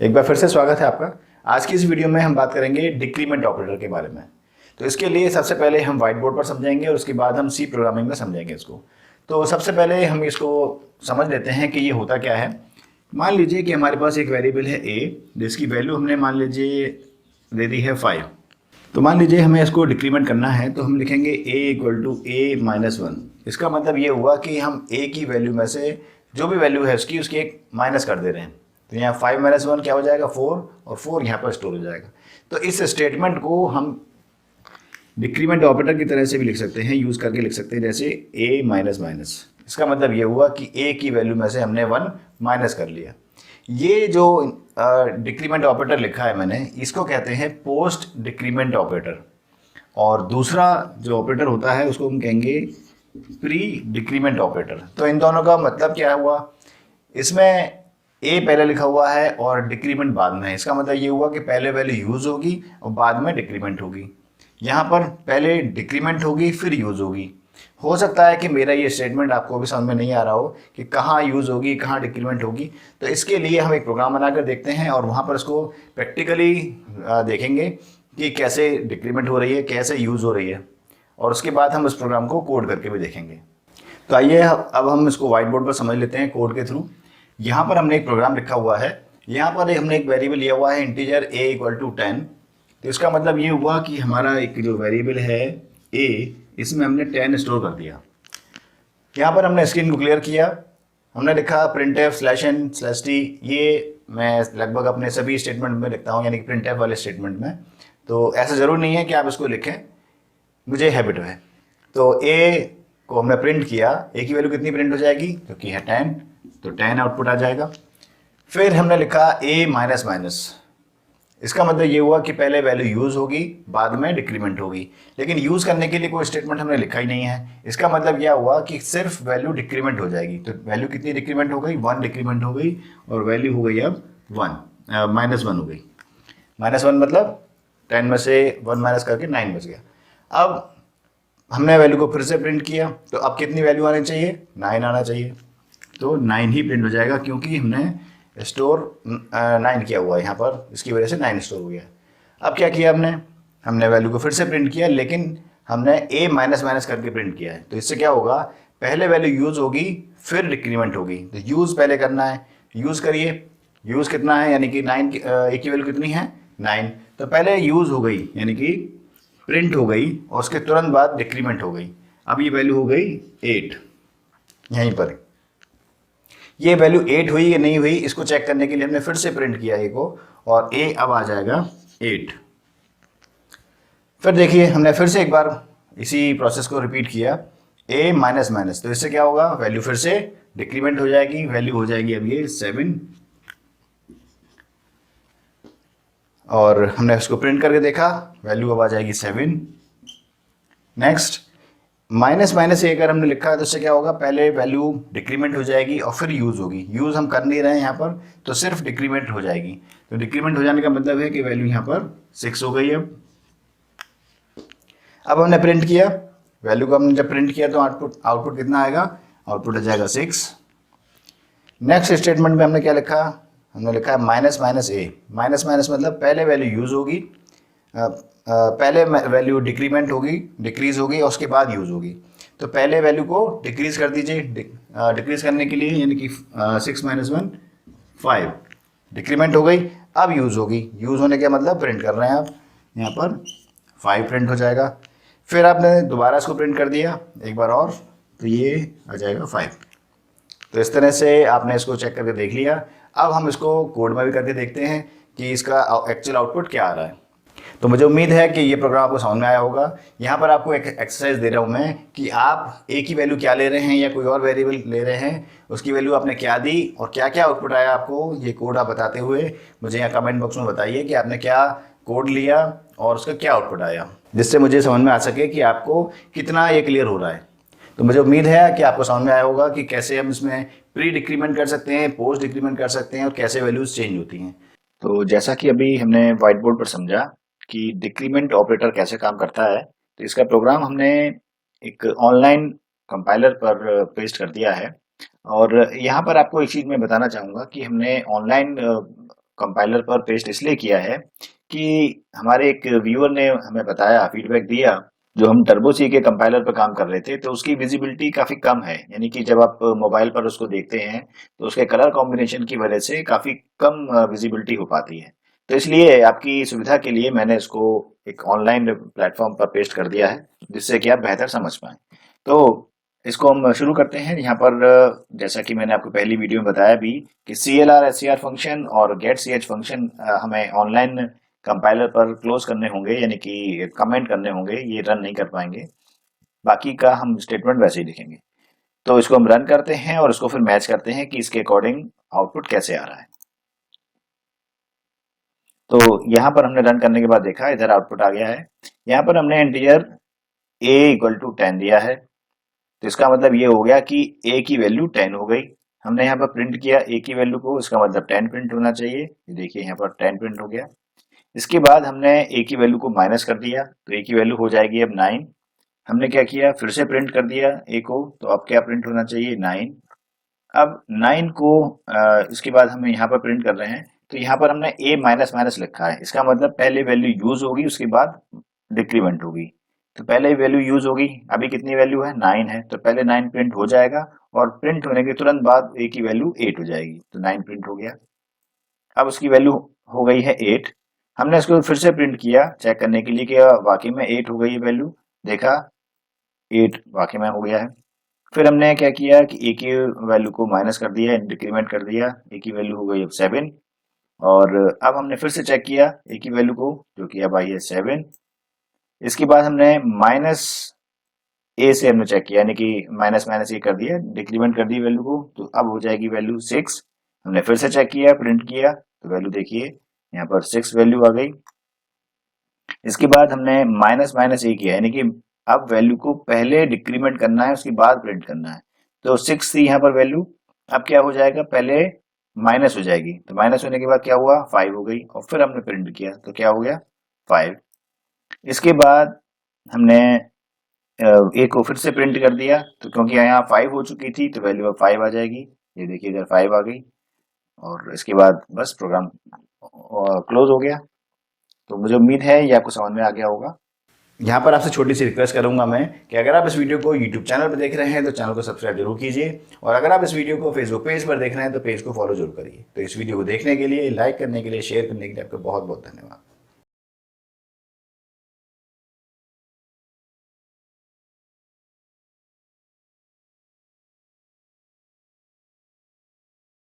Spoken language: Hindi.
एक बार फिर से स्वागत है आपका। आज की इस वीडियो में हम बात करेंगे डिक्रीमेंट ऑपरेटर के बारे में। तो इसके लिए सबसे पहले हम व्हाइट बोर्ड पर समझेंगे और उसके बाद हम सी प्रोग्रामिंग में समझेंगे इसको। तो सबसे पहले हम इसको समझ लेते हैं कि ये होता क्या है। मान लीजिए कि हमारे पास एक वेरिएबल है ए, जिसकी वैल्यू हमने मान लीजिए दे दी है 5। तो मान लीजिए हमें इसको डिक्रीमेंट करना है, तो हम लिखेंगे a equal to a minus one. इसका मतलब ये हुआ कि हम a की वैल्यू में से जो भी वैल्यू है उसकी एक माइनस कर दे रहे हैं। तो यहाँ 5 माइनस वन क्या हो जाएगा 4, और 4 यहाँ पर स्टोर हो जाएगा। तो इस स्टेटमेंट को हम डिक्रीमेंट ऑपरेटर की तरह से भी लिख सकते हैं, यूज़ करके लिख सकते हैं, जैसे a माइनस माइनस। इसका मतलब ये हुआ कि a की वैल्यू में से हमने 1 माइनस कर लिया। ये जो डिक्रीमेंट ऑपरेटर लिखा है मैंने, इसको कहते हैं पोस्ट डिक्रीमेंट ऑपरेटर। और दूसरा जो ऑपरेटर होता है उसको हम कहेंगे प्री डिक्रीमेंट ऑपरेटर। तो इन दोनों का मतलब क्या हुआ, इसमें ए पहले लिखा हुआ है और डिक्रीमेंट बाद में है। इसका मतलब ये हुआ कि पहले वैल्यू यूज़ होगी और बाद में डिक्रीमेंट होगी। यहाँ पर पहले डिक्रीमेंट होगी फिर यूज़ होगी। हो सकता है कि मेरा ये स्टेटमेंट आपको भी समझ में नहीं आ रहा हो कि कहाँ यूज़ होगी कहाँ डिक्रीमेंट होगी। तो इसके लिए हम एक प्रोग्राम बनाकर देखते हैं और वहाँ पर इसको प्रैक्टिकली देखेंगे कि कैसे डिक्रीमेंट हो रही है, कैसे यूज़ हो रही है, और उसके बाद हम इस प्रोग्राम को कोड करके भी देखेंगे। तो आइए अब हम इसको व्हाइट बोर्ड पर समझ लेते हैं कोड के थ्रू। यहाँ पर हमने एक प्रोग्राम लिखा हुआ है। यहाँ पर हमने एक वेरिएबल लिया हुआ है इंटीजर a इक्वल टू 10। तो इसका मतलब ये हुआ कि हमारा एक जो वेरिएबल है a, इसमें हमने 10 स्टोर कर दिया। यहाँ पर हमने स्क्रीन को क्लियर किया, हमने लिखा printf/n/t। ये मैं लगभग अपने सभी स्टेटमेंट में लिखता हूँ, यानी कि printf वाले स्टेटमेंट में। तो ऐसा ज़रूर नहीं है कि आप इसको लिखें, मुझे हैबिट है। तो a को हमने प्रिंट किया, a की वैल्यू कितनी प्रिंट हो जाएगी, क्योंकि है 10, तो 10 आउटपुट आ जाएगा। फिर हमने लिखा a माइनस माइनस। इसका मतलब ये हुआ कि पहले वैल्यू यूज़ होगी बाद में डिक्रीमेंट होगी, लेकिन यूज़ करने के लिए कोई स्टेटमेंट हमने लिखा ही नहीं है। इसका मतलब क्या हुआ कि सिर्फ वैल्यू डिक्रीमेंट हो जाएगी। तो वैल्यू कितनी डिक्रीमेंट हो गई, 1 डिक्रीमेंट हो गई, और वैल्यू हो गई अब माइनस वन हो गई। माइनस वन मतलब 10 में से 1 माइनस करके 9 बच गया। अब हमने वैल्यू को फिर से प्रिंट किया, तो अब कितनी वैल्यू आनी चाहिए, 9 आना चाहिए। तो 9 ही प्रिंट हो जाएगा, क्योंकि हमने स्टोर 9 किया हुआ है यहाँ पर, इसकी वजह से 9 स्टोर हो गया। अब क्या किया हमने वैल्यू को फिर से प्रिंट किया, लेकिन हमने a माइनस माइनस करके प्रिंट किया है। तो इससे क्या होगा, पहले वैल्यू यूज़ होगी फिर डिक्रीमेंट होगी। तो यूज़ पहले करना है, यूज़ करिए। यूज़ कितना है, यानी कि 9 a की वैल्यू कितनी है 9। तो पहले यूज़ हो गई यानी कि प्रिंट हो गई, और उसके तुरंत बाद डिक्रीमेंट हो गई। अब ये वैल्यू हो गई 8। यहीं पर ये वैल्यू 8 हुई या नहीं हुई, इसको चेक करने के लिए हमने फिर से प्रिंट किया a को, और a अब आ जाएगा 8। फिर देखिए हमने फिर से एक बार इसी प्रोसेस को रिपीट किया, a माइनस माइनस। तो इससे क्या होगा, वैल्यू फिर से डिक्रीमेंट हो जाएगी, वैल्यू हो जाएगी अब ये 7। और हमने इसको प्रिंट करके देखा, वैल्यू अब आ जाएगी 7। नेक्स्ट माइनस माइनस ए अगर हमने लिखा है तो इससे क्या होगा, पहले वैल्यू डिक्रीमेंट हो जाएगी और फिर यूज़ होगी। यूज़ हम कर नहीं रहे हैं यहाँ पर, तो सिर्फ डिक्रीमेंट हो जाएगी। तो डिक्रीमेंट हो जाने का मतलब है कि वैल्यू यहाँ पर 6 हो गई। अब हमने प्रिंट किया, वैल्यू को हमने जब प्रिंट किया तो आउटपुट कितना आएगा, आउटपुट आ जाएगा 6। नेक्स्ट स्टेटमेंट में हमने क्या लिखा, हमने लिखा है माइनस माइनस ए। माइनस माइनस मतलब पहले वैल्यू यूज़ होगी, पहले वैल्यू डिक्रीमेंट होगी, डिक्रीज होगी, और उसके बाद यूज़ होगी। तो पहले वैल्यू को डिक्रीज कर दीजिए। डिक्रीज करने के लिए यानी कि 6 माइनस 1 5, डिक्रीमेंट हो गई, अब यूज़ होगी। यूज़ होने का मतलब प्रिंट कर रहे हैं आप, यहाँ पर 5 प्रिंट हो जाएगा। फिर आपने दोबारा इसको प्रिंट कर दिया एक बार और, तो ये आ जाएगा 5। तो इस तरह से आपने इसको चेक करके देख लिया। अब हम इसको कोड में भी करके देखते हैं कि इसका एक्चुअल आउटपुट क्या आ रहा है। तो मुझे उम्मीद है कि ये प्रोग्राम आपको समझ में आया होगा। यहाँ पर आपको एक एक्सरसाइज दे रहा हूँ मैं कि आप a की वैल्यू क्या ले रहे हैं या कोई और वेरिएबल ले रहे हैं, उसकी वैल्यू आपने क्या दी और क्या क्या आउटपुट आया आपको, ये कोड आप बताते हुए मुझे यहाँ कमेंट बॉक्स में बताइए कि आपने क्या कोड लिया और उसका क्या आउटपुट आया, जिससे मुझे समझ में आ सके कि आपको कितना ये क्लियर हो रहा है। तो मुझे उम्मीद है कि आपको समझ में आया होगा कि कैसे हम इसमें प्री डिक्रीमेंट कर सकते हैं, पोस्ट डिक्रीमेंट कर सकते हैं, और कैसे वैल्यूज चेंज होती हैं। तो जैसा कि अभी हमने व्हाइट बोर्ड पर समझा कि डिक्रीमेंट ऑपरेटर कैसे काम करता है, तो इसका प्रोग्राम हमने एक ऑनलाइन कंपाइलर पर पेस्ट कर दिया है। और यहाँ पर आपको एक चीज़ मैं बताना चाहूँगा कि हमने ऑनलाइन कंपाइलर पर पेस्ट इसलिए किया है कि हमारे एक व्यूअर ने हमें बताया, फीडबैक दिया, जो हम टर्बो सी के कंपाइलर पर काम कर रहे थे तो उसकी विजिबिलिटी काफ़ी कम है, यानी कि जब आप मोबाइल पर उसको देखते हैं तो उसके कलर कॉम्बिनेशन की वजह से काफ़ी कम विजिबिलिटी हो पाती है। तो इसलिए आपकी सुविधा के लिए मैंने इसको एक ऑनलाइन प्लेटफॉर्म पर पेस्ट कर दिया है, जिससे कि आप बेहतर समझ पाएँ। तो इसको हम शुरू करते हैं। यहाँ पर जैसा कि मैंने आपको पहली वीडियो में बताया भी कि CLR SCR फंक्शन और गेट CH फंक्शन हमें ऑनलाइन कंपाइलर पर क्लोज करने होंगे, यानी कि कमेंट करने होंगे, ये रन नहीं कर पाएंगे। बाकी का हम स्टेटमेंट वैसे ही लिखेंगे। तो इसको हम रन करते हैं और इसको फिर मैच करते हैं कि इसके अकॉर्डिंग आउटपुट कैसे आ रहा है। तो यहाँ पर हमने रन करने के बाद देखा इधर आउटपुट आ गया है। यहाँ पर हमने इंटीजर a इक्वल टू 10 दिया है, तो इसका मतलब ये हो गया कि a की वैल्यू 10 हो गई। हमने यहाँ पर प्रिंट किया a की वैल्यू को, इसका मतलब 10 प्रिंट होना चाहिए। ये देखिए यहाँ पर 10 प्रिंट हो गया। इसके बाद हमने a की वैल्यू को माइनस कर दिया, तो a की वैल्यू हो जाएगी अब 9। हमने क्या किया, फिर से प्रिंट कर दिया a को, तो अब क्या प्रिंट होना चाहिए, 9। अब 9 को इसके बाद हम यहाँ पर प्रिंट कर रहे हैं, तो यहाँ पर हमने a माइनस माइनस लिखा है। इसका मतलब पहले वैल्यू यूज होगी, उसके बाद डिक्रीमेंट होगी। तो पहले वैल्यू यूज होगी, अभी कितनी वैल्यू है, 9 है, तो पहले 9 प्रिंट हो जाएगा और प्रिंट होने के तुरंत बाद a की वैल्यू 8 हो जाएगी, तो 9 प्रिंट हो गया। अब उसकी वैल्यू हो गई है 8। हमने इसको फिर से प्रिंट किया चेक करने के लिए कि वाकई में 8 हो गई है वैल्यू। देखा 8 वाकई में हो गया है। फिर हमने क्या किया कि a की वैल्यू को माइनस कर दिया, डिक्रीमेंट कर दिया, a की वैल्यू हो गई अब 7। और अब हमने फिर से चेक किया a की वैल्यू को, जो कि अब आई है 7। इसके बाद हमने माइनस a से हमने चेक किया, यानी कि माइनस माइनस ये कर दिया, डिक्रीमेंट कर दी वैल्यू को, तो अब हो जाएगी वैल्यू 6। हमने फिर से चेक किया, प्रिंट किया, तो वैल्यू देखिए यहाँ पर 6 वैल्यू आ गई। इसके बाद हमने माइनस माइनस ए किया, यानी कि अब वैल्यू को पहले डिक्रीमेंट करना है, उसके बाद प्रिंट करना है। तो 6 थी यहाँ पर वैल्यू, अब क्या हो जाएगा, पहले माइनस हो जाएगी, तो माइनस होने के बाद क्या हुआ, 5 हो गई, और फिर हमने प्रिंट किया तो क्या हो गया, 5। इसके बाद हमने ए को फिर से प्रिंट कर दिया, तो क्योंकि यहाँ 5 हो चुकी थी तो वैल्यू अब 5 आ जाएगी। ये देखिए इधर 5 आ गई, और इसके बाद बस प्रोग्राम क्लोज हो गया। तो मुझे उम्मीद है ये आपको समझ में आ गया होगा। यहाँ पर आपसे छोटी सी रिक्वेस्ट करूंगा मैं कि अगर आप इस वीडियो को YouTube चैनल पर देख रहे हैं तो चैनल को सब्सक्राइब जरूर कीजिए, और अगर आप इस वीडियो को Facebook पेज पर देख रहे हैं तो पेज को फॉलो जरूर करिए। तो इस वीडियो को देखने के लिए, लाइक करने के लिए, शेयर करने के लिए आपका बहुत बहुत धन्यवाद।